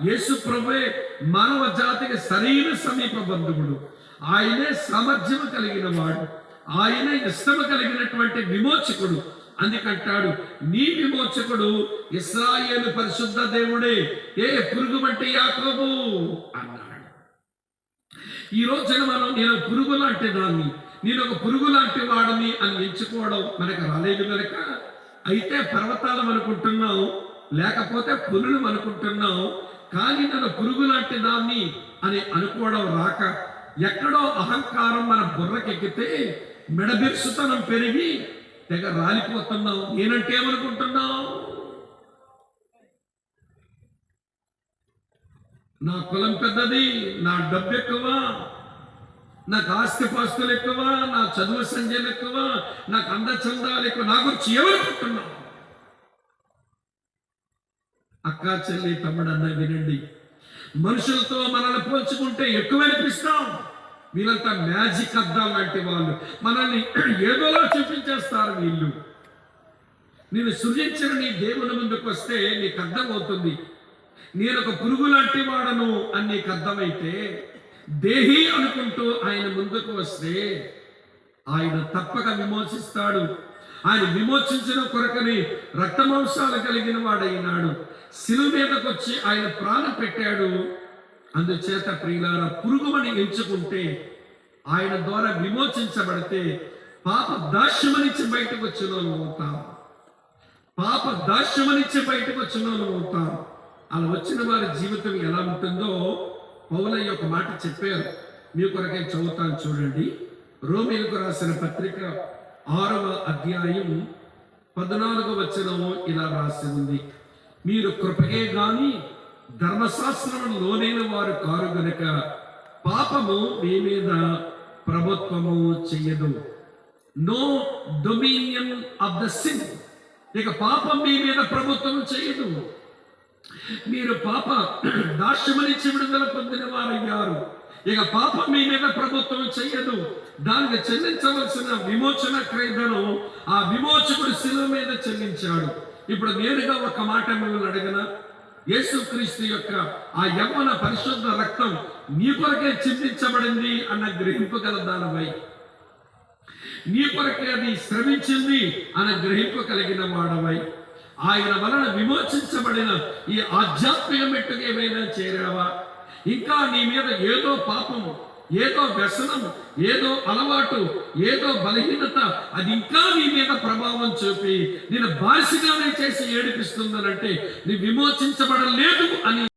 యేసు ప్రభువే మానవ జాతికి సరైన సమీప బంధువుడు. ఆయనే సామర్థ్యము కలిగిన వాడు, ఆయనే ఇష్టము కలిగినటువంటి విమోచకుడు. అందుకంటాడు, నీ విమోచకుడు ఇశ్రాయేలు పరిశుద్ధ దేవుడే, ఏ పురుగు వంటి యాకోబు అన్నాడు. ఈ రోజున మనం నేను పురుగు లాంటి దాన్ని, నేను ఒక పురుగు లాంటి వాడిని అని ఎంచుకోవడం మనకు రాలేదు కనుక, అయితే పర్వతాలు అనుకుంటున్నాం, లేకపోతే పులులు అనుకుంటున్నాం. కానీ నన్ను పురుగు లాంటి దాన్ని అని అనుకోవడం రాక, ఎక్కడో అహంకారం మన బుర్రకెక్కితే మెడబిర్సుతనం పెరిగి తెగ రాలిపోతున్నాం. నేనంటే ఏమనుకుంటున్నాం? నా కులం పెద్దది, నా డబ్బు ఎక్కువ, నాకు ఆస్తిపాస్తులు ఎక్కువ, నా చదువు సంధ్యలు ఎక్కువ, నాకు అందచందాలు ఎక్కువ, నా గురించి ఏమనుకుంటున్నాం? అక్క చెల్లి తమ్ముడన్న వినండి, మనుషులతో మనల్ని పోల్చుకుంటే ఎక్కువ అనిపిస్తాం. వీళ్ళంతా మ్యాజిక్ అద్దాలు లాంటి వాళ్ళు, మనల్ని ఏదోలా చూపించేస్తారు. వీళ్ళు నేను సృజించిన నీ దేవుని ముందుకు వస్తే నీకు అర్థమవుతుంది, నేను ఒక పురుగు లాంటి వాడను అని నీకు అర్థమైతే, దేహి అనుకుంటూ ఆయన ముందుకు వస్తే ఆయన తప్పక విమోచిస్తాడు. ఆయన విమోచించిన కొరకని రక్తమాంసాలు కలిగిన వాడైనాడు. శిలువ మీదకు వచ్చి ఆయన ప్రాణం పెట్టాడు. అందుచేత ప్రియులారా, పురుగుమని ఎంచుకుంటే, ఆయన ద్వారా విమోచించబడితే పాప దాస్యమనిచ్చి బయటకు వచ్చినోను అవుతాం. పాప దాస్యమనిచ్చి బయటకు వచ్చినోను అవుతాం. అలా వచ్చిన వారి జీవితం ఎలా ఉంటుందో పౌలయ్య ఒక మాట చెప్పారు. మీ కొరకే చదువుతాను చూడండి. రోమీయులకు రాసిన పత్రిక 6వ అధ్యాయం 14వ వచనం ఇలా రాసి ఉంది, మీరు కృపకే గాని ధర్మశాస్త్రము లోనైన వారు కారు గనుక పాపము మీ మీద ప్రభుత్వము చెయ్యదు. No dominion of the sin. ఇక పాపం మీ మీద ప్రభుత్వం చేయదు. మీరు పాప దాస్యమనిచ్చి విడుదల పొందిన వారయ్యారు. ఇక పాపం మీ మీద ప్రభుత్వం చెయ్యదు. దానికి చెల్లించవలసిన విమోచన క్రయధనం ఆ విమోచకుడు శిలువ మీద చెల్లించాడు. ఇప్పుడు నేరుగా ఒక మాట మిమ్మల్ని అడగనా? యేసుక్రీస్తు యొక్క ఆ యవ్వన పరిశుద్ధ రక్తం నీ కొరకే చిందించబడింది అన్న గ్రహింపు గల దానిపై, నీ కొరకే అది శ్రమించింది అన్న గ్రహింపు కలిగిన వాడవై, ఆయన వలన విమోచించబడిన ఈ ఆధ్యాత్మిక మెట్టుకు ఏమైనా చేరావా? ఇంకా నీ మీద ఏదో పాపము, ఏదో వ్యసనం, ఏదో అలవాటు, ఏదో బలహీనత అది ఇంకా నీ మీద ప్రభావం చూపి నేను బానిసగానే చేసి ఏడిపిస్తుందనంటే నీ విమోచించబడలేదు అని